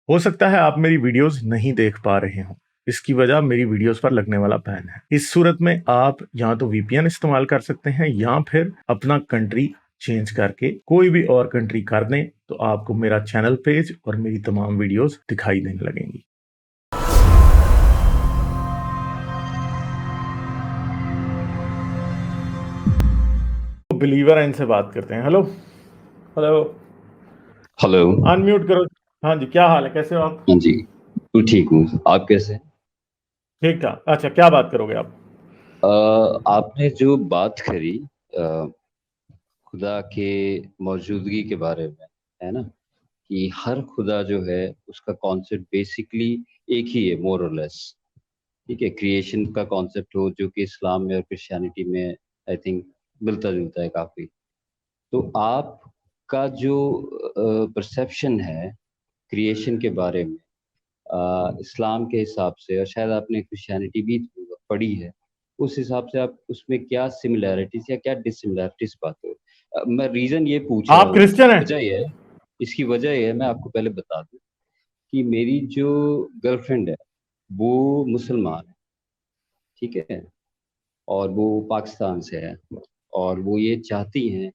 हो सकता है आप मेरी वीडियोस नहीं देख पा रहे हो। इसकी वजह मेरी वीडियोस पर लगने वाला बैन है। इस सूरत में आप या तो वीपीएन इस्तेमाल कर सकते हैं या फिर अपना कंट्री चेंज करके कोई भी और कंट्री कर दें, तो आपको मेरा चैनल पेज और मेरी तमाम वीडियोस दिखाई देने लगेंगी। बिलीवर है, इनसे बात करते हैं। Hello hello, hello. अनम्यूट करो। हाँ जी, क्या हाल है, कैसे हो आप? हाँ जी, तो ठीक हूँ। आप कैसे हैं? ठीक ठाक। अच्छा, क्या बात करोगे आप? आपने जो बात करी अ, खुदा के मौजूदगी के बारे में, है ना, कि हर खुदा जो है उसका कॉन्सेप्ट बेसिकली एक ही है, मोर और लेस। ठीक है, क्रिएशन का कॉन्सेप्ट हो जो कि इस्लाम में और क्रिश्चियनिटी में आई थिंक मिलता जुलता है काफी। तो आपका जो परसेप्शन है क्रिएशन के बारे में, इस्लाम के हिसाब से, और शायद आपने क्रिश्चियनिटी भी पढ़ी है, उस हिसाब से आप उसमें क्या सिमिलैरिटीज या क्या डिसिमिलैरिटीज पाते हो? मैं रीजन ये पूछ रहा आप हूँ, क्रिश्चियन हैं? वजह ये है, इसकी वजह ये है, मैं आपको पहले बता दूं कि मेरी जो गर्लफ्रेंड है वो मुसलमान है। ठीक है, और वो पाकिस्तान से है, और वो ये चाहती हैं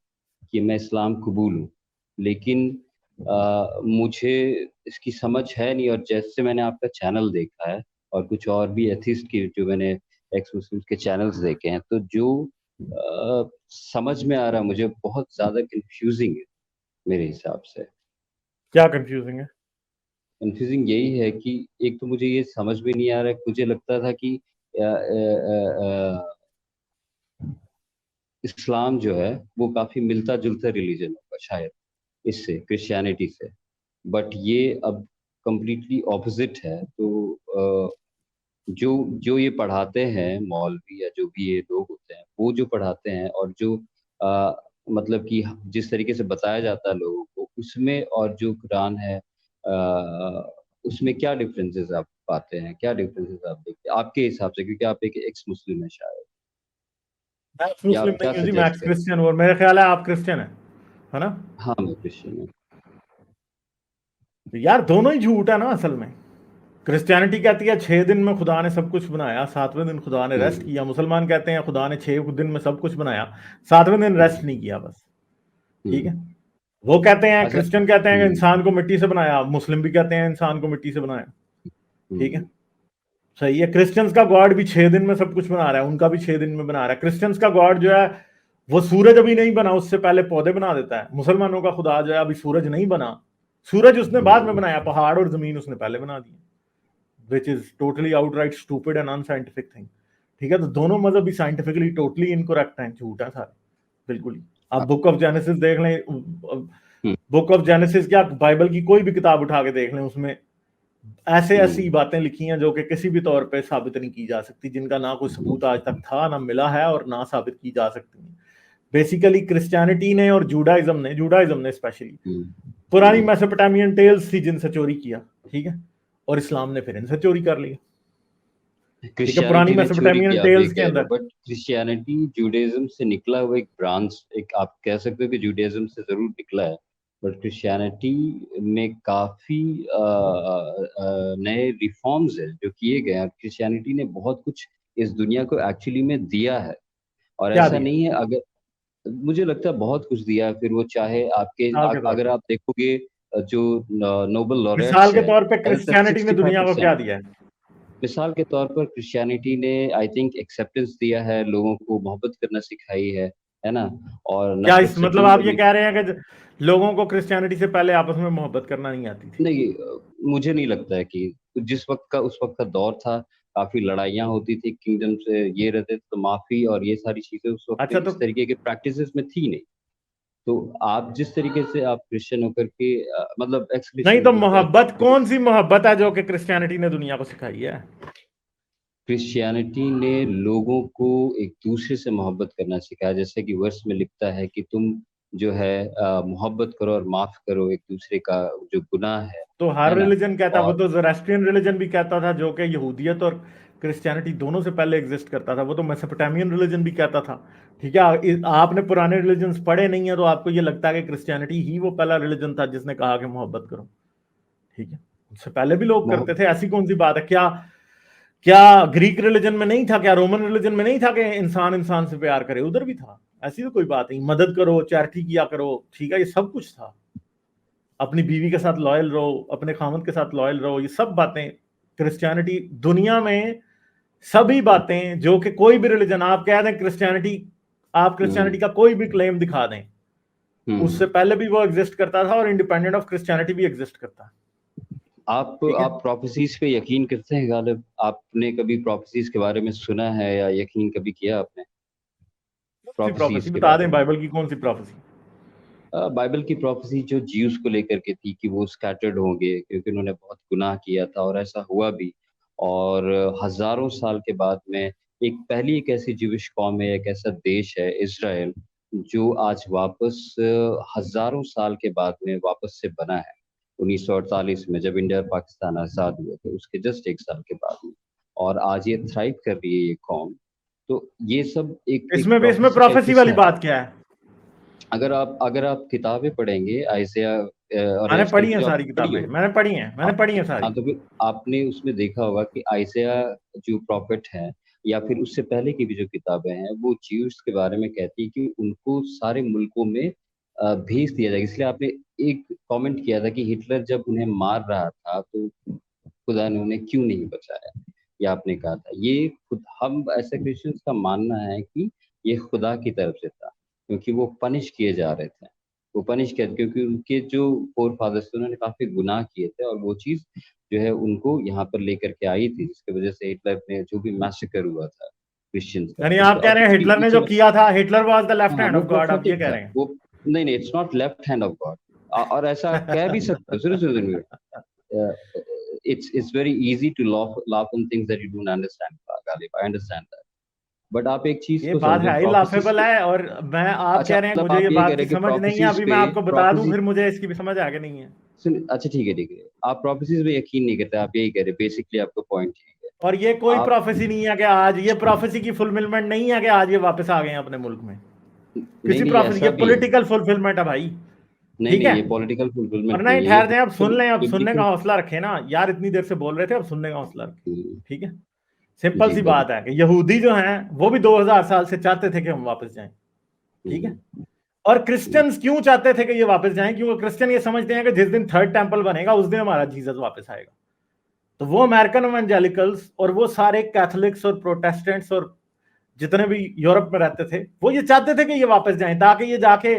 कि मैं इस्लाम कबूल हूँ, लेकिन मुझे इसकी समझ है नहीं। और जैसे मैंने आपका चैनल देखा है और कुछ और भी एथिस्ट की जो मैंने एक्स मुस्लिम के चैनल्स देखे हैं, तो जो समझ में आ रहा है मुझे बहुत ज्यादा कंफ्यूजिंग है मेरे हिसाब से। क्या कंफ्यूजिंग है? कंफ्यूजिंग यही है कि एक तो मुझे ये समझ में नहीं आ रहा है, मुझे लगता था कि इस्लाम जो है वो काफी मिलता जुलता रिलीजन होगा शायद इससे, क्रिश्चियनिटी से। बट ये अब कंप्लीटली ऑपोजिट है। तो जो जो ये पढ़ाते हैं मौलवी या जो भी ये लोग होते हैं, वो जो पढ़ाते हैं और जो अ, मतलब कि जिस तरीके से बताया जाता है लोगों को, उसमें और जो कुरान है उसमें क्या डिफरेंसेस आप पाते हैं, क्या डिफरेंसेस आप देखते हैं आपके हिसाब से, क्योंकि आप एक एक्स मुस्लिम है शायद, मैं या मुस्लिम आप क्या नहीं हूँ जी, मैं सजेस्ट करें? क्रिश्चियन हूँ और मेरा ख्याल है आप क्रिश्चियन है ना? हाँ, मैं क्रिश्चियन हूँ। तो यार दोनों ही झूठ है ना असल में। क्रिश्चियनिटी कहती है 6 दिन में खुदा ने सब कुछ बनाया, 7वें दिन खुदा ने रेस्ट हम्म। किया। मुसलमान कहते हैं खुदा ने 6 दिन में सब कुछ बनाया, 7वें दिन रेस्ट हम्म। नहीं किया बस। ठीक हम्म। है। वो कहते हैं, अच्छा। क्रिश्चियन कहते हैं कि इंसान को मिट्टी से बनाया, मुस्लिम भी कहते हैं इंसान को मिट्टी से बनाया। ठीक है, हम्म। सही है। क्रिश्चियंस का गॉड भी 6 दिन में सब कुछ बना रहा है, उनका भी 6 दिन में बना रहा है। क्रिश्चियंस का गॉड जो है वो सूरज अभी नहीं बना उससे पहले पौधे बना देता है। मुसलमानों का खुदा जो है अभी सूरज नहीं बना, सूरज उसने बाद में हम्म। बनाया, पहाड़ और जमीन उसने पहले बना दी, which is totally outright stupid and unscientific thing. ठीक है, तो दोनों मजहब भी साइंटिफिकली टोटली इनकोरेक्ट हैं, झूठ है सारे, बिल्कुल ही। आप बुक ऑफ जेनेसिस देख लें, हम्म। बुक ऑफ जेनेसिस क्या, बाइबल की कोई भी किताब उठा के देख लें, उसमें ऐसे ऐसी हम्म। बातें लिखी हैं जो कि किसी भी तौर पे साबित नहीं की जा सकती, जिनका ना कोई सबूत आज तक था, ना मिला है और ना साबित की जा सकती है। बेसिकली क्रिश्चियनिटी ने और जूडाइज्म ने स्पेशली पुरानी हम्म। मेसोपोटामियन टेल्स थी जिनसे चोरी किया। ठीक है, और इस्लाम ने फिर इनसे चोरी कर लिया। ठीक है, पुरानी क्रिश्चियनिटी ने चोरी मेसोपोटामियन किया, आप ये टेल्स के कह रहे हो, अंदर। बट क्रिश्चियनिटी जुडाइज्म से निकला हुआ एक ब्रांच, एक आप कह सकते हो कि जुडाइज्म से जरूर निकला है, बट क्रिश्चियनिटी में काफी नए रिफॉर्म्स है जो किए गए हैं। क्रिश्चियनिटी ने बहुत कुछ इस दुनिया को एक्चुअली में दिया है, और क्या ऐसा दिया? नहीं है, अगर मुझे लगता है बहुत कुछ दिया है। फिर वो चाहे आपके मिसाल के तौर अगर पे, आप देखोगे जो नोबेल मिसाल लॉरेट्स के है, तौर पे ज्यादातर क्रिश्चियनिटी ने दुनिया को 65%। क्या दिया है? मिसाल के तौर पर क्रिश्चियनिटी ने आई थिंक एक्सेप्टेंस दिया है, लोगों को मोहब्बत करना सिखाई है ना, और क्या नफरत इस से मतलब दूर आप ये रहने। कह रहे हैं कि लोगों को क्रिश्चियनिटी से पहले आपस में मोहब्बत करना नहीं आती थी? नहीं, मुझे नहीं लगता है कि जिस वक्त का उस वक्त का दौर था, काफी लड़ाइयाँ होती थी किंगडम से, ये रहते थे, तो माफी और ये सारी चीजें उस वक्त अच्छा, तो इस तरीके के प्रैक्टिसेस में थी नहीं। तो आप जिस तरीके से आप क्रिश्चियन होकर के मतलब एक्स नहीं, क्रिश्चियन तो होकर के आप मोहब्बत कौन सी मोहब्बत है जो कि क्रिश्चियनिटी ने दुनिया को सिखाई है? क्रिश्चियनिटी ने लोगों को एक दूसरे से मोहब्बत करना सिखाया, जैसे कि वर्स में लिखता है कि तुम जो है मोहब्बत करो और माफ करो एक दूसरे का जो गुनाह तो हर है ना। रिलीजन कहता, वो और तो ज़ोरास्ट्रियन रिलीजन भी कहता था, जो कि यहूदियत और क्रिश्चियनिटी दोनों से पहले एग्जिस्ट करता था। वो तो मेसोपोटामियन रिलीजन भी कहता था। ठीक है, आपने पुराने रिलीजन्स पढ़े नहीं है तो आपको ये लगता है कि क्रिश्चियनिटी ही वो पहला रिलीजन था जिसने कहा कि मोहब्बत करो। ठीक है, उससे पहले भी लोग बहुत करते थे, ऐसी कौन सी बात है? क्या क्या ग्रीक रिलीजन में नहीं था, क्या रोमन रिलीजन में नहीं था कि इंसान इंसान से प्यार करे? उधर भी था। ऐसी तो कोई बात नहीं, मदद करो, चैरिटी किया करो, ठीक है, ये सब कुछ था। अपनी बीवी के साथ लॉयल रहो, अपने खामद के साथ लॉयल रहो, ये सब बातें क्रिश्चियनिटी, दुनिया में सभी बातें जो कि कोई भी रिलीजन, आप कह दें क्रिश्चियनिटी, आप क्रिश्चियनिटी का कोई भी क्लेम दिखा दें, उससे पहले भी वो एग्जिस्ट करता था और इंडिपेंडेंट ऑफ क्रिश्चियनिटी भी एग्जिस्ट करता है। आप ठीक है, प्रोफेसीज पे यकीन करते हैं गालिब? आपने कभी प्रोफेसीज के बारे में सुना है या यकीन कभी किया आपने कौन सी प्रोफेसीज प्रोफेसी के बता बारे दें, में? बाइबल की कौन सी प्रोफेसी? बाइबल की प्रोफेसी जो ज्यूस को लेकर के थी कि वो स्कैटर्ड होंगे क्योंकि उन्होंने बहुत गुनाह किया था, और ऐसा हुआ भी। और हजारों साल के बाद में एक ऐसी ज्यूइश कौम है, एक ऐसा देश है इजराइल, जो आज वापस हजारों साल के बाद में वापस से बना है। 1948 में जब इंडिया और पाकिस्तान आजाद हुए थे, उसके जस्ट एक साल के बाद में, और आज ये थ्राइव कर रही है ये कौम। तो ये सब एक इसमें प्रोफेसी का एक प्रोफेसी वाली हिस्सा है। बात क्या है? अगर आप किताबें पढ़ेंगे आइज़ाया और मैंने एस्टर पढ़ी की, हैं जो सारी आपने पढ़ी किताबें, हो। मैंने पढ़ी हैं, मैंने हाँ, पढ़ी हैं सारी। हाँ, तो फिर आपने उसमें देखा होगा कि आइज़ाया जो प्रॉफिट है, या फिर उससे पहले की भी जो किताबें हैं, वो ज्यूस के बारे में कहती है कि उनको सारे मुल्कों में भेज दिया जाएगा। इसलिए आपने एक कमेंट किया था कि हिटलर जब उन्हें मार रहा था तो खुदा ने उन्हें क्यों नहीं बचाया, ये आपने कहा था। ये खुद हम ऐसे क्रिश्चियंस का मानना है कि ये खुदा की तरफ से था, क्योंकि वो पनिश किए जा रहे थे। वो पनिश किया क्योंकि उनके जो फोर फादर्स थे उन्होंने काफी गुनाह किए थे, और वो चीज जो है उनको यहाँ पर लेकर के आई थी, जिसकी वजह से हिटलर ने जो भी मैसेकर हुआ था क्रिश्चियंस का, यानी क्योंकि आप कह रहे हैं ऑब्वियसली हिटलर ने जो ईच। किया था, हिटलर वाज द लेफ्ट हाँ, हैंड वो ऑफ गॉड, आप ये प्रोफेटिक कह था रहे हैं? वो। नहीं, it's not left hand of God. और ऐसा कह भी सकते हो, सुनो सुनो सुनो, it's very easy to laugh on things that you don't understand, Galib. I understand that. But आप एक चीज ये को बात समझो है ही प्रोफेसिस लाफेबल को। है। और मैं, आप अच्छा, कह रहे हैं मतलब मुझे ये आप ये कह बात रहे की हैं कि समझ नहीं है, प्रोफेसिस अभी पे मैं आपको बता दूं, प्रोफेसिस फिर मुझे इसकी भी समझ आगे नहीं है। सुन, अच्छा ठीक है ठीक है, आप प्रोफेसिस पे यकीन नहीं करते, आप यही कह रहे, बेसिकली आपका पॉइंट यही है। और ये कोई आप प्रोफेसी नहीं है कि आज ये प्रोफेसी की फुलफिलमेंट नहीं है कि आज ये वापस आ गए हैं अपने मुल्क में। नहीं किसी नहीं, प्रोफेसी, ऐसा ये भी है। पॉलिटिकल फुलफिलमेंट है भाई। नहीं ठीक नहीं, है, ये पॉलिटिकल और फुलफिलमेंट नहीं, नहीं है, ये ठहर जाए, अब सुन लें, अब सुनने का बिब्लिकल। हौसला रखें ना यार, इतनी देर से बोल रहे थे, अब सुनने का हौसला रखें। ठीक है, सिंपल जी सी बोलिए। बात है कि यहूदी जो हैं वो भी 2000 साल से चाहते थे कि हम वापस जाएं। ठीक है, हम्म, और क्रिश्चियंस क्यों चाहते थे कि ये वापस जाएं? क्योंकि क्रिश्चियन ये समझते हैं कि जिस दिन थर्ड टेंपल बनेगा उस दिन हमारा जीसस वापस आएगा। तो वो अमेरिकन इवेंजेलिकल्स और वो सारे कैथोलिक्स और प्रोटेस्टेंट्स और जितने भी यूरोप में रहते थे, वो ये चाहते थे कि ये वापस जाएं, ताकि ये जाके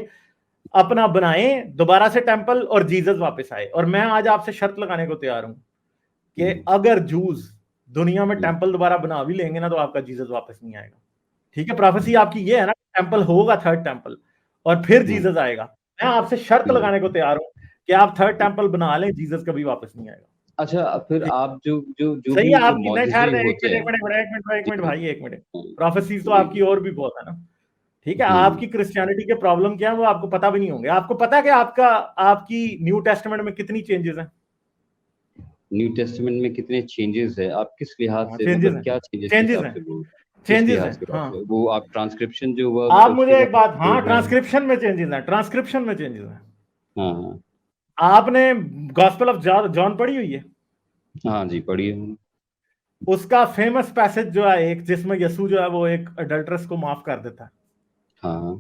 अपना बनाएं दोबारा से टेंपल और जीसस वापस आए। और मैं आज आपसे शर्त लगाने को तैयार हूं कि अगर जूस दुनिया में टेंपल दोबारा बना भी लेंगे ना, तो आपका जीसस वापस नहीं आएगा। ठीक है, प्रोफेसी आपकी ये है ना, टेंपल होगा, थर्ड टेंपल, और फिर हम्म, जीसस आएगा। मैं आपसे शर्त हम्म। लगाने को तैयार हूं कि आप थर्ड टेंपल बना लें, जीसस कभी वापस नहीं आएगा। अच्छा, फिर ठीक, आप जो जो जो सही भी है जो आपकी, नहीं ठहर मौजज़े दे, एक होते मिनट एक हैं। मिनट एक मिनट एक जी मिनट जी भाई, एक मिनट। जी प्रोफेसीज तो जी आपकी और भी बहुत है ना। ठीक है, हम्म। आपकी क्रिश्चियनिटी के प्रॉब्लम क्या है वो आपको पता भी नहीं होंगे। आपको पता है कि आपका, आपकी न्यू टेस्टामेंट में कितनी चेंजेस हैं? न्यू टेस्टामेंट में कितने चेंजेस है? आप किस लिहाज हाँ, से, चेंजेस मतलब हैं, क्या चेंजेस के चेंजेस हिसाब हैं, से बोल रहे हैं? किस चेंजेस लिहाज हैं। के बात हाँ, है वो? आप ट्रांसक्रिप्शन जो हुआ आप मुझे उसके एक बारे बात, में हाँ, बोल रहे हैं? ट्रांसक्रिप्शन में चेंजेस हैं, ट्रांसक्रिप्शन में चेंजेस हैं। हाँ हाँ। आपने गॉस्पेल ऑफ जॉन पढ़ी हुई है? हाँ जी, पढ़िए मैंने। उसका फेमस पैसेज जो है एक, जिसमें यसू जो है वो एक अडल्ट्रेस को माफ कर देता है, हाँ हाँ,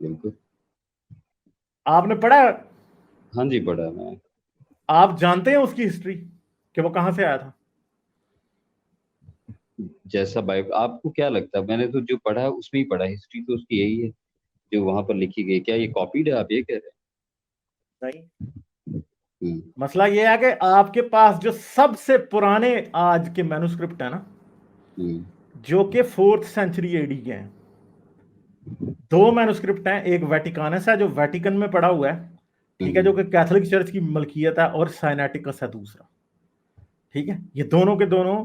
बिल्कुल। आपने पढ़ा है? हाँ जी, पढ़ा मैं। आप जानते हैं उसकी हिस्ट्री कि वो कहां से आया था? जैसा बाइबल, आपको क्या लगता है? मैंने तो जो पढ़ा है उसमें ही पढ़ा, हिस्ट्री तो उसकी यही है जो वहां पर लिखी गई। क्या ये कॉपीड है, आप ये कह रहे नहीं, हैं? मसला ये है कि आपके पास जो सबसे पुराने आज के मैन्युस्क्रिप्ट है ना, हम्म, जो कि 4th सेंचुरी एडी के हैं, दो मैन्युस्क्रिप्ट हैं। एक वेटिकानस है जो वेटिकन में पड़ा हुआ है, ठीक है, जो हम्म, कि कैथोलिक चर्च की मलकियत है, और साइनेटिकस है दूसरा। ठीक है, ये दोनों के दोनों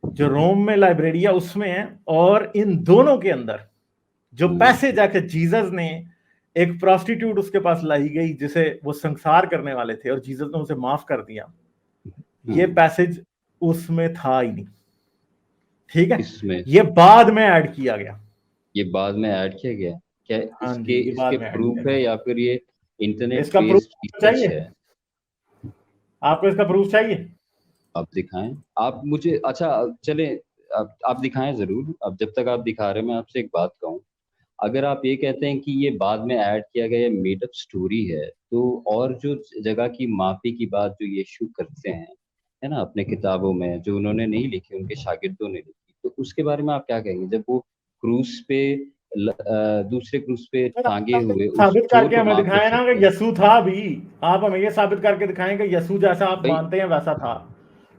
जो रोम में लाइब्रेरी है उसमें है। और इन दोनों के अंदर जो हम्म, पैसेज है कि जीसस ने, एक प्रोस्टिट्यूट उसके पास लाई गई जिसे वो संसार करने वाले थे और जीसस ने उसे माफ कर दिया, ये हम्म। पैसेज उसमें था ही नहीं। ठीक है, इसमें ये बाद में ऐड किया गया। ये बाद में ऐड किया गया? क्या हाँ जी, इसके ये इसके बाद में ऐड किया प्रूफ है, गया। या फिर ये इंटरनेट इसका प्रूफ बेस्ड चाहिए? रिसर्च है? आपको इसका प्रूफ चाहिए? आप दिखाएं। आप मुझे, अच्छा चले, आप दिखाएं जरूर। अब जब तक आप दिखा रहे हैं, मैं आपसे एक बात कहूँ। अगर आप ये कहते हैं कि ये बाद में ऐड किया गया मेड अप स्टोरी है, तो और जो जगह की माफी की बात जो यीशु करते हैं, है ना, अपने किताबों में, जो उन्होंने नहीं लिखी, उनके शागिर्दों ने लिखी, तो उसके बारे में आप क्या कहेंगे? जब वो क्रूस पे दूसरे क्रूस पे टांगे हुए उस साबित चोर करके को हमें माफ कर दिखाए ना सकते कि हैं। यीशु था भी। आप हमें ये साबित करके दिखाएं कि यीशु जैसा आप भाई, मानते हैं वैसा था।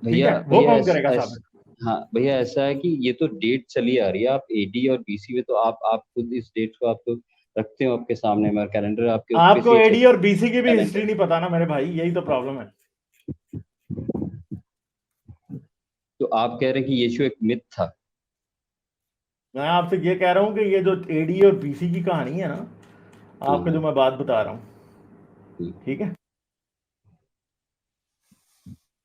ठीक भैया है, वो भैया कौन करेगा साबित? हाँ भैया, ऐसा है कि ये तो डेट चली आ रही है। आप एडी और बीसी में, तो आप खुद इस डेट को आप तो रखते हो आपके सामने में, कैलेंडर आपके उस पे से आपको ही एडी और चलता बीसी की भी हिस्ट्री कैलेंडर। नहीं पता ना मेरे भाई, यही तो प्रॉब्लम है। तो आप कह रहे हैं कि यीशु एक मिथ था? मैं आपसे ये कह रहा हूँ कि ये जो एडी और बीसी की कहानी है ना, हाँ आपको जो हाँ। मैं बात बता रहा हूँ, हम्म, ठीक है,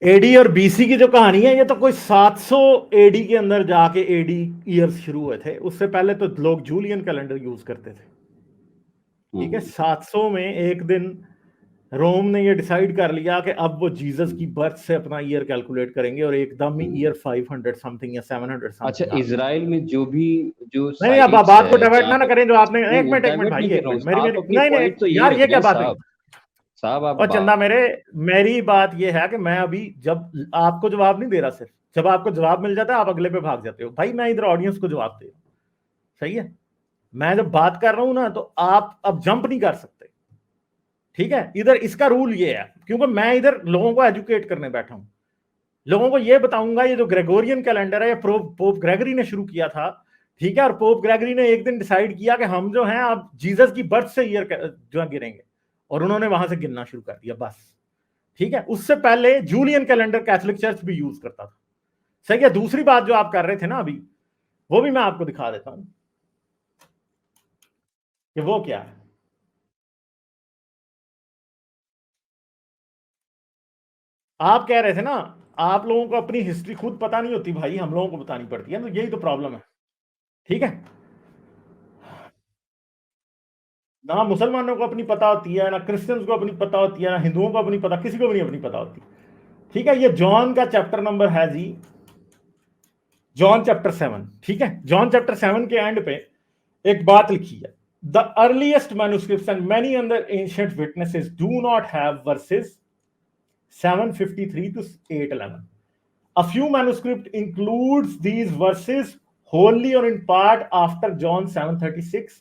एडी और बीसी की जो कहानी है, ये तो कोई 700 एडी के अंदर जाके एडी ईयर्स शुरू हुए थे। उससे पहले तो लोग जूलियन कैलेंडर यूज करते थे। ठीक है, हम्म। 700 में एक दिन रोम ने ये डिसाइड कर लिया कि अब वो जीसस की हम्म, बर्थ से अपना ईयर कैलकुलेट करेंगे, और एकदम ही हम्म। ईयर 500 समथिंग या 700 अच्छा, समथिंग आ गया। इसराइल में जो भी जो नहीं नहीं, अब साइट्स बात को है डाइवर्ट जहाँ ना पर, करें जो आपने। नहीं एक नहीं, मिनट एक मिनट डाइवर्ट भाई, नहीं कर एक रहा हूँ। मिनट, मेरी आप मेरी अपनी नहीं नहीं, पॉइंट तो यही यार ये रखें क्या बात हुई? साहब। साहब आप और चंदा मेरे, मेरी बात ये है कि मैं अभी जब आपको जवाब नहीं दे रहा, सिर्फ जब आपको जवाब मिल जाता है आप अगले पे भाग जाते हो। भाई मैं इधर ऑडियंस को जवाब दे रहा हूं, सही है? मैं जब बात कर रहा हूं ना, तो आप अब जंप नहीं कर सकते। ठीक है, इधर इसका रूल ये है, क्योंकि मैं इधर लोगों को एजुकेट करने बैठा हूं। लोगों को ये बताऊंगा, ये जो ग्रेगोरियन कैलेंडर है, ये पोप ग्रेगरी ने शुरू किया था। ठीक है, और पोप ग्रेगरी ने एक दिन डिसाइड किया कि हम जो हैं अब जीसस की बर्थ से ईयर जो है गिरेंगे, और उन्होंने वहां से गिनना शुरू कर दिया बस। ठीक है, उससे पहले जूलियन कैलेंडर कैथोलिक चर्च भी यूज करता था। सही है। दूसरी बात जो आप कर रहे थे ना अभी, वो भी मैं आपको दिखा देता हूं कि वो क्या है। आप कह रहे थे ना, आप लोगों को अपनी हिस्ट्री खुद पता नहीं होती भाई, हम लोगों को बतानी पड़ती है, तो यही तो प्रॉब्लम है। ठीक है, ना मुसलमानों को अपनी पता होती है, ना क्रिश्चियंस को अपनी पता होती है, ना हिंदुओं को अपनी पता, किसी को भी नहीं अपनी पता होती। ठीक है, ये जॉन का चैप्टर नंबर है जी, जॉन चैप्टर 7। ठीक है, जॉन चैप्टर 7 के एंड पे एक बात लिखी है, the earliest manuscripts and many other ancient witnesses do not have versus 753 to 811. A few manuscript includes these verses wholly or in part after John 7:36,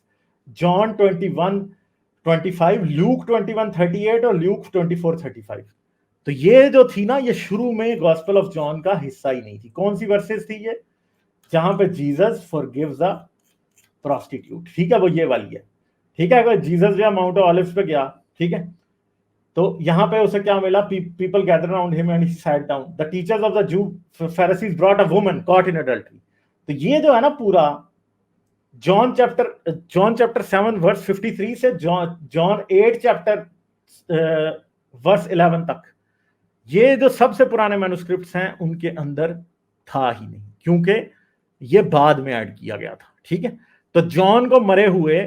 John 21:25, Luke 21:38 और Luke 24:35। तो ये जो थी ना, ये शुरू में गॉस्पेल ऑफ जॉन का हिस्सा ही नहीं थी। कौन सी वर्सेस थी ये? जहां पे जीसस फॉरगिव्स अ प्रोस्टिट्यूट। ठीक है, वो ये वाली है। ठीक है, अगर जीसस जो माउंट ऑलिव्स पे गया, ठीक है, तो यहां पे उसे क्या मिला? People gather around him and he sat down, the teachers of the Jew Pharisees brought a woman caught in adultery. तो ये जो है ना पूरा जॉन चैप्टर 7 वर्स 53 से जॉन 8 चैप्टर वर्स 11 तक, ये जो सबसे पुराने मैन्युस्क्रिप्ट्स हैं उनके अंदर था ही नहीं, क्योंकि ये बाद में ऐड किया गया था। ठीक है, तो जॉन को मरे हुए,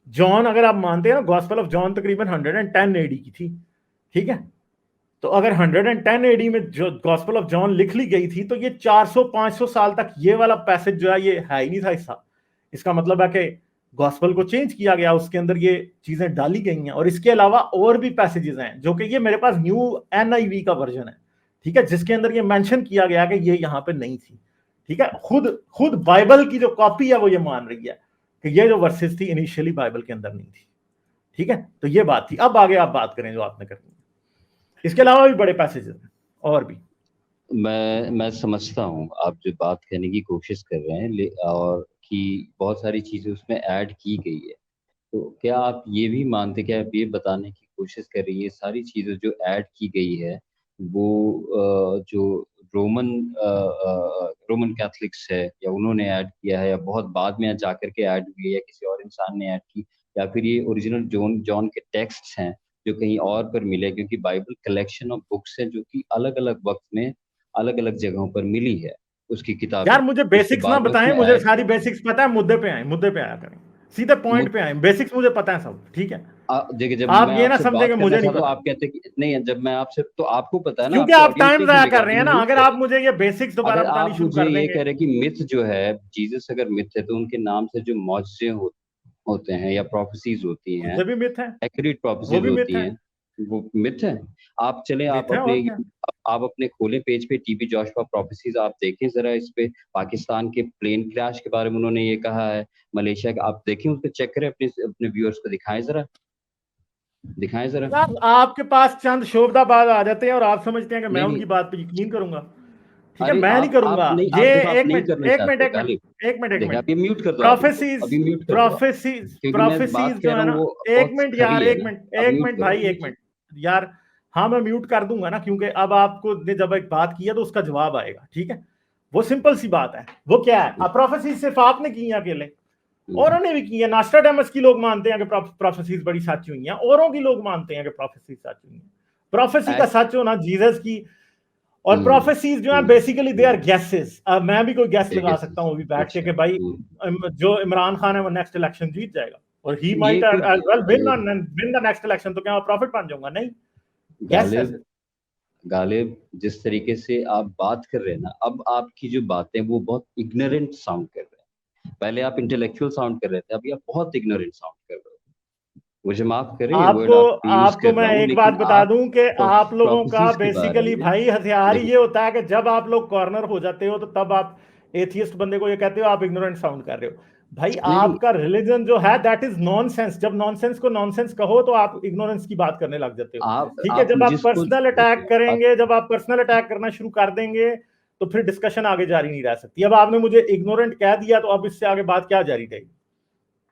जॉन अगर आप मानते हैं ना, गॉस्पेल ऑफ जॉन तकरीबन 110 एडी की थी। ठीक है, तो अगर 110 एडी में जो गॉस्पेल ऑफ जॉन लिख ली गई थी, तो ये 400-500 साल तक ये वाला पैसेज जो है ये है ही नहीं था हिस्सा। इसका मतलब है कि गॉस्पेल को चेंज किया गया, उसके अंदर ये चीजें डाली गई हैं। और इसके अलावा और भी पैसेजेस हैं, जो कि ये मेरे पास न्यू NIV का वर्जन है, ठीक है, जिसके अंदर ये मेंशन किया गया कि ये यहाँ पे नहीं थी। ठीक है, खुद खुद बाइबल की जो कॉपी है वो ये मान रही है कि ये जो वर्सेस थी इनिशियली बाइबल के अंदर नहीं थी। ठीक है, तो ये बात थी। अब आगे आप बात करें जो आपने करनी है। इसके अलावा भी बड़े पैसेजेस हैं और भी। मैं समझता हूँ आप जो बात कहने की कोशिश कर रहे हैं, और कि बहुत सारी चीजें उसमें ऐड की गई है। तो क्या आप ये भी मानते, क्या आप ये बताने की कोशिश कर रही है, सारी चीजें जो ऐड की गई है वो जो रोमन रोमन कैथलिक्स है, या उन्होंने ऐड किया है, या बहुत बाद में जाकर के ऐड हुई है, या किसी और इंसान ने ऐड की, या फिर ये ओरिजिनल जॉन जॉन के टेक्स्ट हैं जो कहीं और पर मिले? क्योंकि बाइबल कलेक्शन ऑफ बुक्स है जो कि अलग अलग वक्त में अलग अलग जगहों पर मिली है, उसकी किताबें। यार मुझे उसके बेसिक्स ना बाद में बताएं, उसमें मुझे ऐड, सारी बेसिक्स पता है। मुद्दे पे आए, मुद्दे पे आया करें, सीधे पॉइंट पे आए। बेसिक्स मुझे पता है सब, ठीक है। देखिए, जब आप मैं ये ना आपसे समझेंगे बात करना मुझे नहीं चाहता हूँ पता, आप कहते हैं कि नहीं, जब मैं आपसे, तो आपको पता है ना, क्योंकि आपके आप ऑडियंस टाइम नहीं जाया सुनेगा, कर रहे अभी हैं ना। म्यूट अगर कर। आप मुझे ये बेसिक्स दोबारा अगर बतानी आप शुरू मुझे कर ये देंगे। कह रहे हैं कि मिथ जो है, जीसस अगर मिथ है तो उनके नाम से जो मौजज़े होते हैं या प्रोफेसीज होती हैं, मुझे भी मिथ है, एक्यूरेट वो प्रोफेसीज भी मिथ होती है, हैं, वो मिथ है। आप चलें, मिथ है और क्या। आप अपने खोले पेज पे टीबी जोशुआ प्रोफेसीज आप देखें जरा, इस पे पाकिस्तान के प्लेन क्रैश के बारे में उन्होंने ये कहा है, मलेशिया का आप देखें, उस पे चेक करें, अपने अपने व्यूअर्स को दिखाएं जरा, दिखाएं जरा। यार आपके पास चंद शोबदाबाज आ जाते हैं और आप समझते हैं कि मैं नहीं नहीं, उनकी बात पे यकीन करूंगा। ठीक है, अरे मैं नहीं आप करूंगा नहीं, ये। आप देखो, आप एक नहीं मिनट करना एक मिनट चाहते एक मिनट गालिब। एक मिनट एक देखिए, मिनट अभी म्यूट कर दो आप उनको, प्रोफेसीज अभी म्यूट कर दो आप, प्रोफेसीज क्योंकि मैं बात प्रोफेसीज कह जो रहा है हूँ ना, वो एक बहुत मिनट खरी यार, है एक ना। मिनट अब एक म्यूट मिनट करो भाई, उनको एक जी। मिनट यार। हाँ मैं म्यूट कर दूंगा ना, क्योंकि अब आपको ने जब एक बात की है तो उसका जवाब आएगा। ठीक है, वो सिंपल सी बात है। वो क्या है, अब प्रोफेसीज सिर्फ आपने की है अकेले, हम्म, औरों ने भी की है। नास्ट्राडामस की लोग मानते हैं कि प्रोफेसीज बड़ी सच हुई हैं, औरों की लोग मानते हैं कि प्रोफेसीज सच हुई हैं। प्रोफेसी का एक्ट सच होना जीसस की, और हम्म प्रोफेसीज जो है हम्म बेसिकली दे आर गेसेस। अब मैं भी कोई गैस ठीक है लगा सर। सकता हूँ अभी बैठ के अच्छा कि भाई जो इमरान खान है वो नेक्स्ट इलेक्शन जीत जाएगा, और ही ये माइट कोई as well win the next election. तो क्या मैं प्रॉफिट बन जाऊंगा? नहीं, गैस है गालिब, सिर्फ। गालिब, जिस तरीके से आप बात कर रहे हैं ना, अब आपकी जो बातें वो बहुत इग्नोरेंट साउंड कर रहे हैं। पहले आप इंटेलेक्चुअल साउंड कर रहे थे, अभी आप बहुत इग्नोरेंट साउंड कर रहे हो। मुझे माफ करें, ये वर्ड आपको आपको यूज आपको कर मैं रहा हूँ, एक बात लेकिन बता आप दूं कि आप लोगों का प्रोफेसीज के बारे बेसिकली में भाई हथियार देखिए। ये होता है कि जब आप लोग कॉर्नर हो जाते हो तो तब आप एथियस्ट बंदे को ये कहते हो आप इग्नोरेंट साउंड कर रहे हो। भाई नहीं नहीं, आपका रिलीजन जो है दैट इज नॉनसेंस। जब नॉनसेंस को नॉनसेंस कहो तो आप इग्नोरेंस की बात करने लग जाते हो। ठीक है, आप जब आप जिसको पर्सनल अटैक देखिए आप, करेंगे, जब आप पर्सनल अटैक करना शुरू कर देंगे तो फिर डिस्कशन आगे जारी नहीं रह सकती। अब आपने मुझे इग्नोरेंट कह दिया तो अब इससे आगे बात क्या जारी रहेगी?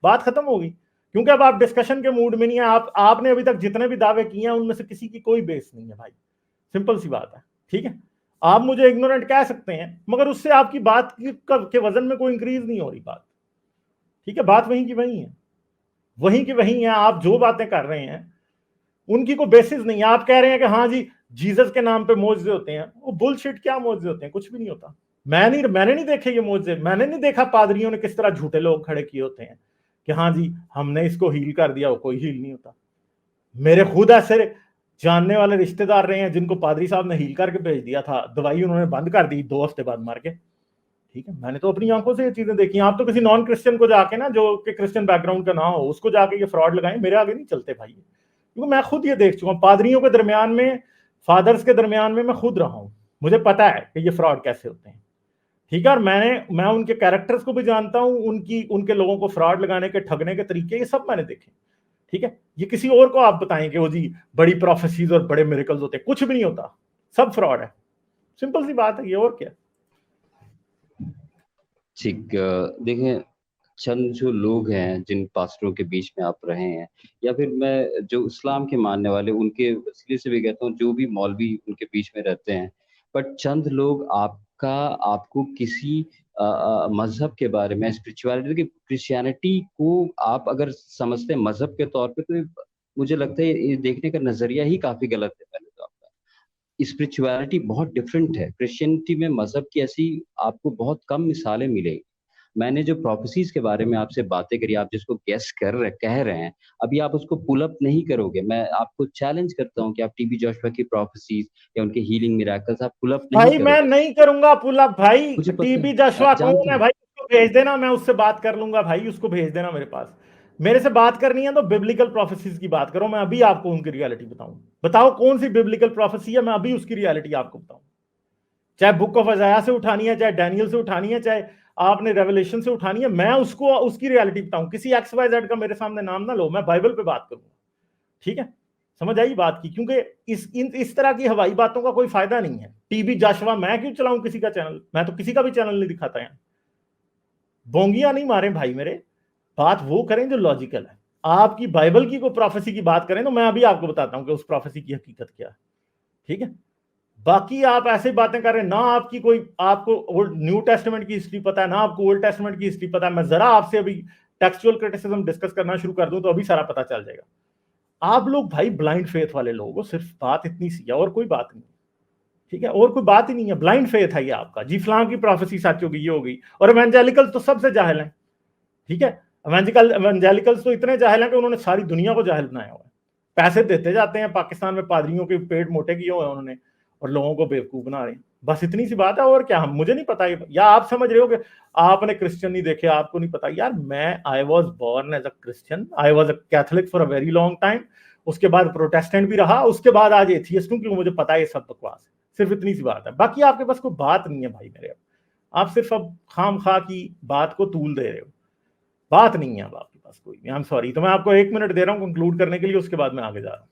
बात खत्म होगी, क्योंकि अब आप डिस्कशन के मूड में नहीं है। आपने अभी तक जितने भी दावे किए हैं उनमें से किसी की कोई बेस नहीं है भाई। सिंपल सी बात है। ठीक है, आप मुझे इग्नोरेंट कह सकते हैं मगर उससे आपकी बात के वजन में कोई इंक्रीज नहीं हो रही बात। ठीक है, बात वहीं की वहीं है, वहीं की वहीं है। आप जो बातें कर रहे हैं उनकी कोई बेसिस नहीं है। आप कह रहे हैं कि हाँ जी जीसस के नाम पे मोजे होते हैं, वो बुलशिट। क्या मोजे होते हैं? कुछ भी नहीं होता। मैंने नहीं देखे ये मोजे। मैंने नहीं देखा पादरियों ने किस तरह झूठे लोग खड़े किए होते हैं कि हाँ जी हमने इसको हील कर दिया। वो कोई हील नहीं होता। मेरे खुद ऐसे जानने वाले रिश्तेदार रहे हैं जिनको पादरी साहब ने हील करके भेज दिया था, दवाई उन्होंने बंद कर दी 2 हफ्ते बाद मार के। ठीक है, मैंने तो अपनी आंखों से ये चीजें देखी। आप तो किसी नॉन क्रिश्चियन को जाके ना, जो कि क्रिश्चियन बैकग्राउंड का ना हो, उसको जाके ये फ्रॉड लगाएं, मेरे आगे नहीं चलते भाई। क्योंकि मैं खुद ये देख चुका हूं पादरियों के दरमियान में, फादर्स के दरमियान में मैं खुद रहा हूं। मुझे पता है कि ये फ्रॉड कैसे होते हैं। ठीक है, और मैं उनके कैरेक्टर्स को भी जानता हूं, उनके लोगों को फ्रॉड लगाने के, ठगने के तरीके, ये सब मैंने देखे। ठीक है, ये किसी और को आप बताएं कि वो जी बड़ी प्रोफेसीज और बड़े मिरेकल्स होते हैं, कुछ भी नहीं होता, सब फ्रॉड है। सिंपल सी बात है, ये और क्या। ठीक, देखें, चंद जो लोग हैं जिन पास्टरों के बीच में आप रहे हैं, या फिर मैं जो इस्लाम के मानने वाले उनके वसीले से भी कहता हूँ, जो भी मौलवी उनके बीच में रहते हैं, बट चंद लोग आपको किसी मजहब के बारे में, स्पिरिचुअलिटी की, क्रिश्चियनिटी को आप अगर समझते हैं मजहब के तौर पे, तो मुझे लगता है ये देखने का नजरिया ही काफी गलत है। पहले तो आपका स्पिरिचुअलिटी बहुत डिफरेंट है। क्रिश्चियनिटी में मजहब की ऐसी आपको बहुत कम मिसालें मिलेगी। मैंने जो प्रोफेसीज के बारे में आपसे बातें करी, आप जिसको गेस कह रहे हैं, अभी आप उसको पुल अप नहीं करोगे। मैं आपको चैलेंज करता हूँ कि आप टीबी जोशुआ की प्रोफेसीज या उनके हीलिंग मिराकल्स आप पुल अप नहीं भाई मैं करोगे। नहीं करूंगा पुल अप भाई। मुझे पता है, टीबी जशवा जानता कौन है हूँ। भाई? उसको भेज देना, मैं उससे बात कर लूंगा भाई। उसको भेज देना मेरे पास। मेरे से बात करनी है तो बिब्लिकल प्रोफेसीज की बात करो। मैं अभी आपको उनकी रियलिटी बताऊं। बताओ कौन सी बिब्लिकल प्रोफेसी है, मैं अभी उसकी रियलिटी आपको बताऊं। चाहे बुक ऑफ अजाया से उठानी है, चाहे डैनियल से उठानी है, चाहे आपने रेवलेशन से उठानी है, मैं उसको उसकी रियलिटी बताऊं। किसी एक्स वाई जेड का मेरे सामने नाम ना लो, मैं बाइबल पे बात करूंगा। ठीक है, समझ आई बात की? क्योंकि इस तरह की हवाई बातों का कोई फायदा नहीं है। टीबी जाशवा मैं क्यों चलाऊं किसी का चैनल? मैं तो किसी का भी चैनल नहीं दिखाता यहाँ। बोंगियां नहीं मारे भाई मेरे। बात वो करें जो लॉजिकल है। आपकी बाइबल की कोई प्रोफेसी की बात करें तो मैं अभी आपको बताता हूं कि उस प्रोफेसी की हकीकत क्या है। ठीक है, बाकी आप ऐसे बातें कर रहे हैं ना। आपकी कोई, आपको ओल्ड न्यू टेस्टमेंट की हिस्ट्री पता है ना, आपको ओल्ड टेस्टमेंट की हिस्ट्री पता है। मैं जरा आपसे अभी टेक्सचुअल क्रिटिसिज्म डिस्कस करना शुरू कर दूं तो अभी सारा पता चल जाएगा। आप लोग भाई ब्लाइंड फेथ वाले लोग हो, सिर्फ बात इतनी सी है और कोई बात नहीं। ठीक है, और कोई बात ही नहीं है। ब्लाइंड फेथ है ये आपका जी, फलां की प्रोफेसी सच हो गई, ये हो गई। और इवेंजेलिकल तो सबसे जाहिल है। ठीक है, एवेंजेलिकल्स तो इतने जाहिल हैं कि उन्होंने सारी दुनिया को जाहिल बनाया हुआ है। पैसे देते जाते हैं, पाकिस्तान में पादरियों के पेट मोटे किए हुए हैं उन्होंने, और लोगों को बेवकूफ बना रहे हैं। बस इतनी सी बात है, और क्या। हम, मुझे नहीं पता, या आप समझ रहे हो कि आपने क्रिश्चियन नहीं देखे, आपको नहीं पता। यार मैं, I was born as a Christian, I was a Catholic for a very long time, उसके बाद प्रोटेस्टेंट भी रहा, उसके बाद आज एथियस्ट हूं, क्योंकि मुझे पता है ये सब बकवास है। सिर्फ इतनी सी बात है, बाकी आपके पास कोई बात नहीं है भाई मेरे। आप सिर्फ अब खाम खा की बात को तूल दे रहे हो, बात नहीं है अब आपके पास कोई। I am sorry. तो मैं आपको 1 मिनट दे रहा हूँ कंक्लूड करने के लिए, उसके बाद मैं आगे जा रहा हूँ।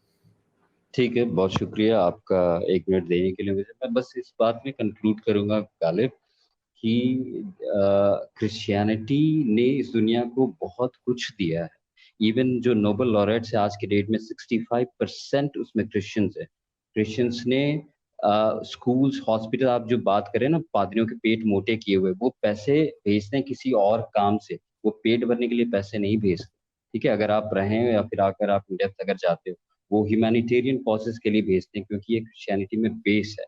ठीक है, बहुत शुक्रिया आपका 1 मिनट देने के लिए मुझे। मैं बस इस बात में कंक्लूड करूंगा गालिब कि क्रिश्चियनिटी ने इस दुनिया को बहुत कुछ दिया है। इवन जो नोबेल लॉरेट्स है आज के डेट में 65% उसमें क्रिश्चियंस है। क्रिश्चियंस ने स्कूल्स, हॉस्पिटल, आप जो बात करें ना, पादरियों के पेट मोटे किए हुए, वो पैसे भेजते हैं किसी और काम से, वो पेट भरने के लिए पैसे नहीं भेजते। ठीक है, अगर आप रहें या फिर अगर आप इंडिया तक अगर जाते हो, वो ह्यूमैनिटेरियन कॉजेस के लिए भेजते हैं, क्योंकि ये क्रिश्चियनिटी में बेस है।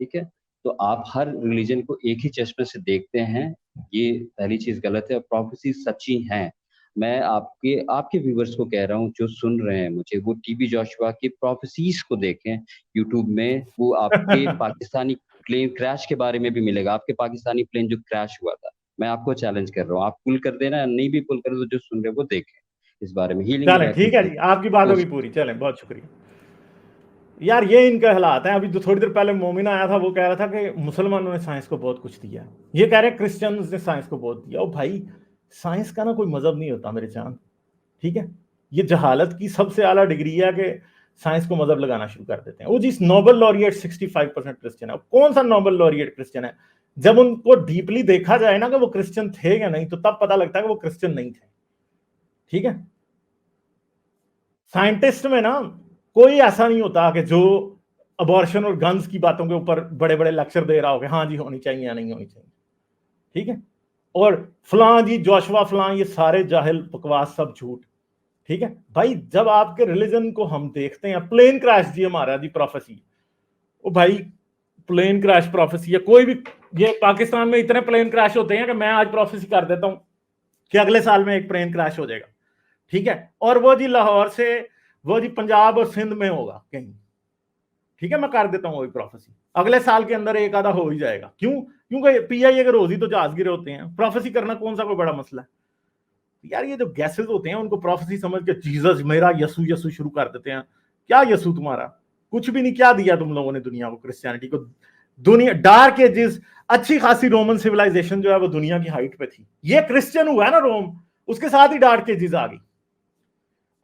ठीक है, तो आप हर रिलीजन को एक ही चश्मे से देखते हैं, ये पहली चीज गलत है। प्रोफेसी सच्ची हैं। मैं आपके व्यूवर्स को कह रहा हूँ जो सुन रहे हैं मुझे, वो टीबी जोशुआ की प्रोफेसीज को देखें यूट्यूब में। वो आपके पाकिस्तानी प्लेन क्रैश के बारे में भी मिलेगा, आपके पाकिस्तानी प्लेन जो क्रैश हुआ था। मैं आपको चैलेंज कर रहा हूँ, आप पुल कर देना, नहीं भी पुल कर दो, जो सुन रहे हो वो देखें इस बारे में। हीलिंग चलें, ठीक है मिरेकल जी, आपकी बात होगी पूरी। चलें, बहुत शुक्रिया। यार ये इनके हालात हैं। अभी जो थोड़ी देर पहले मोमिन आया था, वो कह रहा था कि मुसलमानों ने साइंस को बहुत कुछ दिया। ये कह रहे हैं क्रिश्चियंस ने साइंस को बहुत दिया। ओ भाई, साइंस का ना कोई मजहब नहीं होता मेरे चांद, ठीक है। ये जहालत की सबसे आला डिग्री है कि साइंस को मजहब लगाना शुरू कर देते हैं। वो जिस नोबेल लॉरिएट 65% क्रिश्चियन है, कौन सा नोबेल लॉरिएट क्रिश्चियन है? जब उनको डीपली देखा जाए ना कि वो क्रिश्चियन थे या नहीं, तो तब पता लगता है कि वो क्रिश्चियन नहीं थे, ठीक है। साइंटिस्ट में ना कोई ऐसा नहीं होता कि जो अबॉर्शन और गन्स की बातों के ऊपर बड़े बड़े लेक्चर दे रहा हो कि हाँ जी होनी चाहिए या नहीं होनी चाहिए, ठीक है। और फलां जी जोशुआ फलां, ये सारे जाहिल बकवास, सब झूठ, ठीक है भाई। जब आपके रिलीजन को हम देखते हैं, प्लेन क्रैश जी हमारा जी प्रोफेसी, ओ भाई प्लेन क्रैश प्रोफेसी है कोई भी। ये पाकिस्तान में इतने प्लेन क्रैश होते हैं कि मैं आज प्रोफेसी कर देता हूं कि अगले साल में एक प्लेन क्रैश हो जाएगा, ठीक है। और वो जी लाहौर से, वो जी पंजाब और सिंध में होगा कहीं, ठीक है। मैं कर देता हूं वही प्रोफेसी, अगले साल के अंदर एक आधा हो ही जाएगा। क्यों? क्योंकि पीआईए के रोज ही तो जहाज गिरे होते हैं। प्रोफेसी करना कौन सा कोई बड़ा मसला है यार? ये जो गैसेस होते हैं उनको प्रोफेसी समझ के जीसस मेरा यसु यसु शुरू कर देते हैं। क्या यसु तुम्हारा? कुछ भी नहीं। क्या दिया तुम लोगों ने दुनिया को, क्रिश्चियनिटी को? दुनिया डार्क एजेस, अच्छी खासी रोमन सिविलाइजेशन जो है वो दुनिया की हाइट पे थी। ये क्रिश्चियन हुआ है ना रोम, उसके साथ ही डार्क एजेस आ गई।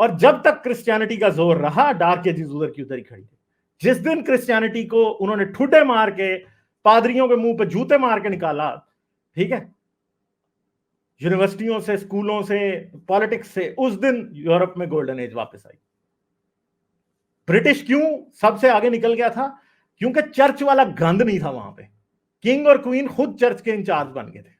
और जब तक क्रिश्चियनिटी का जोर रहा, डार्क एजेस उधर की उधर ही खड़ी थी। जिस दिन क्रिश्चियनिटी को उन्होंने ठुड्डे मार के, पादरियों के मुंह पे जूते मार के निकाला, ठीक है, यूनिवर्सिटियों से, स्कूलों से, पॉलिटिक्स से, उस दिन यूरोप में गोल्डन एज वापस आई। ब्रिटिश क्यों सबसे आगे निकल गया था? क्योंकि चर्च वाला गंद नहीं था वहां पे। किंग और क्वीन खुद चर्च के इंचार्ज बन गए थे,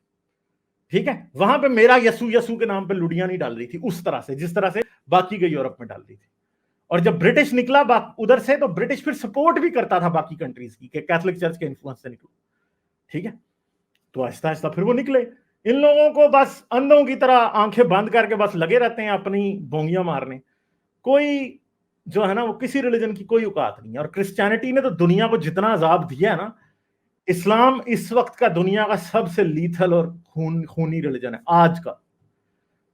ठीक है। वहां पे मेरा यसु यसु के नाम पे लुडियां नहीं डाल रही थी उस तरह से, जिस तरह से बाकी के यूरोप में डाल रही थी। और जब ब्रिटिश निकला उधर से, तो ब्रिटिश फिर सपोर्ट भी करता था बाकी कंट्रीज की कि कैथोलिक चर्च के इन्फ्लुएंस से निकलो, ठीक है। तो आहिस्ता आहिस्ता फिर वो निकले। इन लोगों को बस अंधों की तरह आंखें बंद करके बस लगे रहते हैं अपनी बोंगियां मारने। कोई जो है ना, वो किसी रिलीजन की कोई औकात नहीं है। और क्रिश्चियनिटी ने तो दुनिया को जितना अजाब दिया है ना, इस्लाम इस वक्त का दुनिया का सबसे लीथल और खूनी रिलीजन है आज का।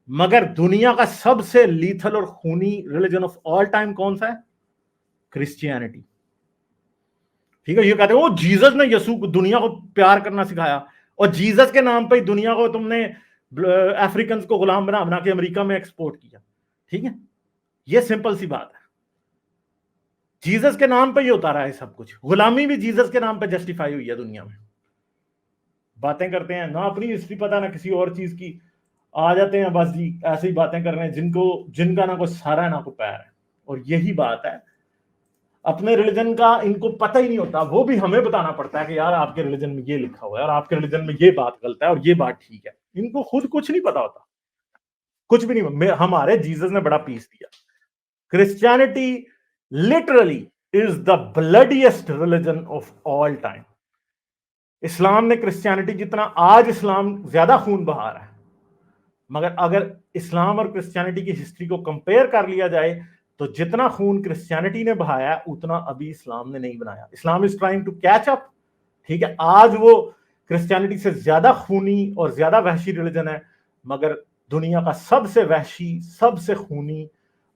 मगर दुनिया का सबसे लीथल और खूनी रिलीजन ऑफ ऑल टाइम कौन सा है? क्रिश्चियनिटी, ठीक है। ये कहते हैं वो जीसस ने यसु को, दुनिया को प्यार करना सिखाया, और जीसस के नाम पे ही दुनिया को तुमने अफ्रीकन को गुलाम बना बना के अमेरिका में एक्सपोर्ट किया, ठीक है। ये सिंपल सी बात है। जीसस के नाम पे ही होता रहा है सब कुछ। गुलामी भी जीसस के नाम पे जस्टिफाई हुई है दुनिया में। बातें करते हैं ना, अपनी हिस्ट्री पता ना किसी और चीज की, आ जाते हैं बस जी ऐसे ही बातें कर रहे हैं, जिनका ना कोई सारा है ना कोई पैर है। और यही बात है, अपने रिलीजन का इनको पता ही नहीं होता। वो भी हमें बताना पड़ता है कि यार आपके रिलीजन में ये लिखा हुआ है और आपके रिलीजन में ये बात गलत है और ये बात ठीक है। इनको खुद कुछ नहीं पता होता, कुछ भी नहीं। हमारे जीसस ने बड़ा पीस दिया। Christianity literally is the bloodiest religion of all time. इस्लाम ने क्रिश्चियनिटी जितना, आज इस्लाम ज्यादा खून बहा रहा है, मगर अगर इस्लाम और क्रिश्चियनिटी की हिस्ट्री को कंपेयर कर लिया जाए तो जितना खून क्रिश्चियनिटी ने बहाया उतना अभी इस्लाम ने नहीं बनाया। Islam is trying to catch up, ठीक है। आज वो क्रिश्चियनिटी से ज्यादा खूनी और ज्यादा वहशी रिलीजन है, मगर दुनिया का सबसे वहशी, सबसे खूनी,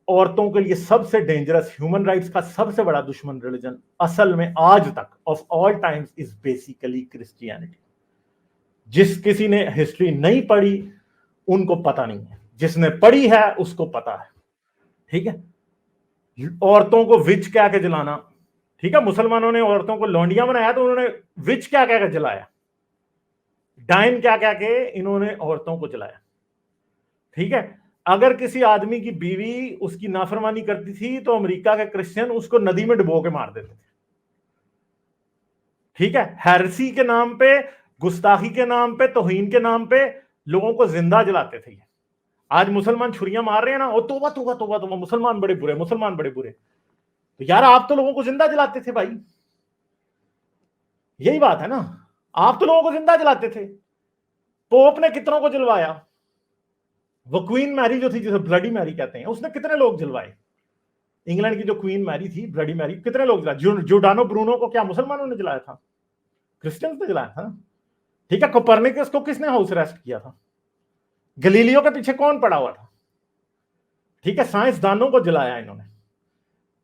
औरतों के लिए सबसे डेंजरस, ह्यूमन राइट्स का सबसे बड़ा दुश्मन रिलीजन असल में आज तक of all times is basically Christianity. जिस किसी ने हिस्ट्री नहीं पढ़ी उनको पता नहीं है, जिसने पढ़ी है उसको पता है, ठीक है। औरतों को विच क्या के जलाना, ठीक है। मुसलमानों ने औरतों को लौंडिया बनाया तो उन्होंने विच क्या क्या के जलाया, डाइन क्या क्या के इन्होंने औरतों को जलाया, ठीक है। अगर किसी आदमी की बीवी उसकी नाफरमानी करती थी तो अमेरिका के क्रिश्चियन उसको नदी में डुबो के मार देते थे, ठीक है। हेरेसी के नाम पे, गुस्ताखी के नाम पे, तौहीन के नाम पे लोगों को जिंदा जलाते थे। आज मुसलमान छुरियां मार रहे हैं ना, ओ तौबा तौबा तौबा तौबा, मुसलमान बड़े बुरे, मुसलमान बड़े बुरे। तो यार आप तो लोगों को जिंदा जलाते थे भाई, यही बात है ना, आप तो लोगों को जिंदा जलाते थे। पोप ने कितनों को जलवाया, वो क्वीन मैरी जो थी, जिसे ब्लडी मैरी कहते हैं, उसने कितने लोग जलवाए। इंग्लैंड की जो क्वीन मैरी थी, ब्लडी मैरी, कितने लोग जलाए। जोर्डानो ब्रूनो को क्या मुसलमानों ने जलाया था? क्रिश्चियंस ने जलाया था, ठीक है। कोपरनिकस को किसने हाउस अरेस्ट किया था? गलीलियो के पीछे कौन पड़ा हुआ था? ठीक है, साइंसदानों को जलाया इन्होंने।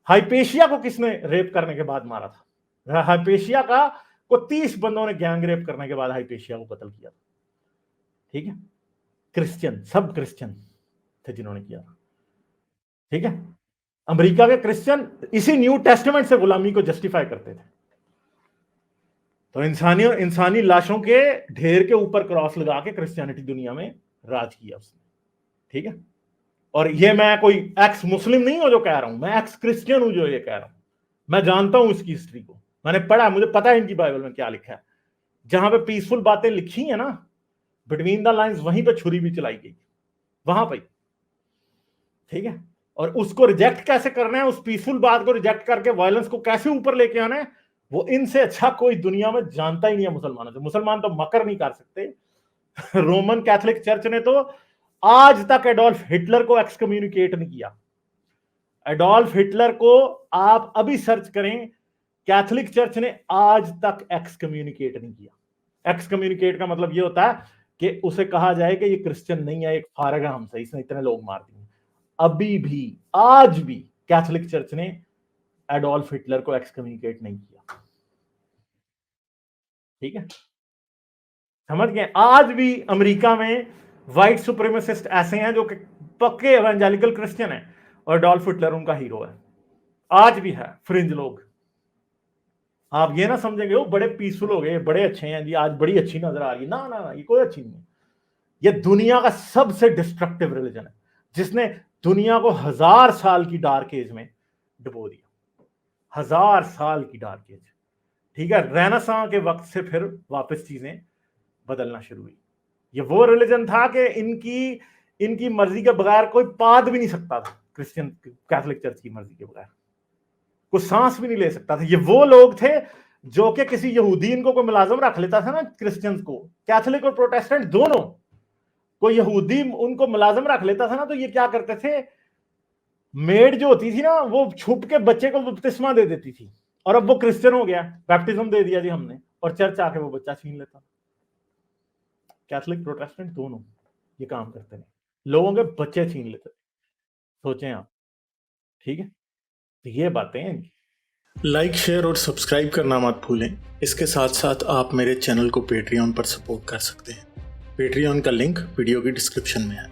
हाइपेशिया को किसने रेप करने के बाद मारा था? हाइपेशिया का को 30 बंदों ने गैंग रेप करने के बाद हाइपेशिया को कत्ल किया था, ठीक है। क्रिश्चियन, सब क्रिश्चियन थे जिन्होंने किया था, ठीक है। अमेरिका के क्रिश्चियन इसी न्यू टेस्टामेंट से गुलामी को जस्टिफाई करते थे। तो इंसानी लाशों के ढेर के ऊपर क्रॉस लगा के क्रिश्चियनिटी दुनिया में राज किया उसने, ठीक है। और ये मैं कोई एक्स मुस्लिम नहीं हूं जो कह रहा हूं, मैं एक्स क्रिश्चियन हूं जो ये कह रहा हूं। मैं जानता हूं इसकी हिस्ट्री को, मैंने पढ़ा, मुझे पता है इनकी बाइबल में क्या लिखा है। जहां पे पीसफुल बातें लिखी है ना, बिटवीन द लाइंस, वहीं पे छुरी भी चलाई गई, वहां पे, ठीक है। और उसको रिजेक्ट कैसे करना है, उस पीसफुल बात को रिजेक्ट करके वायलेंस को कैसे ऊपर लेके आना है, वो इनसे अच्छा कोई दुनिया में जानता ही नहीं है मुसलमानों से। मुसलमान तो मकर नहीं कर सकते। रोमन कैथोलिक चर्च ने तो आज तक एडोल्फ हिटलर को एक्सकम्युनिकेट नहीं किया। एडोल्फ हिटलर को आप अभी सर्च करें, कैथोलिक चर्च ने आज तक एक्सकम्युनिकेट नहीं किया। एक्सकम्युनिकेट का मतलब ये होता है कि उसे कहा जाए कि ये क्रिश्चियन नहीं है, एक फारग है हमसे, इसने इतने लोग मार दिए। अभी भी, आज भी कैथोलिक चर्च ने एडोल्फ हिटलर को एक्सकम्युनिकेट नहीं किया, ठीक है। समझ गए? आज भी अमेरिका में व्हाइट सुप्रीमेसिस्ट ऐसे हैं जो कि पक्के एवेंजेलिकल क्रिश्चियन हैं और एडोल्फ हिटलर उनका हीरो है, आज भी है। फ्रिंज लोग, आप ये ना समझेंगे वो बड़े पीसफुल हो गए, बड़े अच्छे हैं जी, आज बड़ी अच्छी नजर आ रही है, ना ना ना, ये कोई अच्छी नहीं है। ये दुनिया का सबसे डिस्ट्रक्टिव रिलीजन है, जिसने दुनिया को 1000 साल की डार्क एज में डुबो दिया। 1000 साल की डार्क एज, ठीक है। रेनेसां के वक्त से फिर वापस चीजें बदलना शुरू हुई। ये वो रिलीजन था कि इनकी मर्जी के बगैर कोई पाद भी नहीं सकता था। क्रिश्चियन कैथोलिक चर्च की मर्जी के बगैर कोई सांस भी नहीं ले सकता था। ये वो लोग थे जो कि किसी यहूदी इनको कोई मुलाजिम रख लेता था ना, क्रिश्चियंस को, कैथोलिक और प्रोटेस्टेंट दोनों, कोई यहूदी उनको मुलाजिम रख लेता था ना, तो ये क्या करते थे, मेड जो होती थी ना, वो छुप के बच्चे को बपतिस्मा दे देती थी। और अब वो क्रिश्चियन हो गया, बैप्टिज्म दे दिया जी हमने, और चर्च आके वो बच्चा छीन लेता। कैथोलिक प्रोटेस्टेंट दोनों ये काम करते हैं, लोगों के बच्चे छीन लेते। सोचें आप, ठीक है। तो ये बातें हैं। लाइक, शेयर और सब्सक्राइब करना मत भूलें। इसके साथ साथ आप मेरे चैनल को पेट्रियन पर सपोर्ट कर सकते हैं। पेट्रियन का लिंक वीडियो की डिस्क्रिप्शन में है।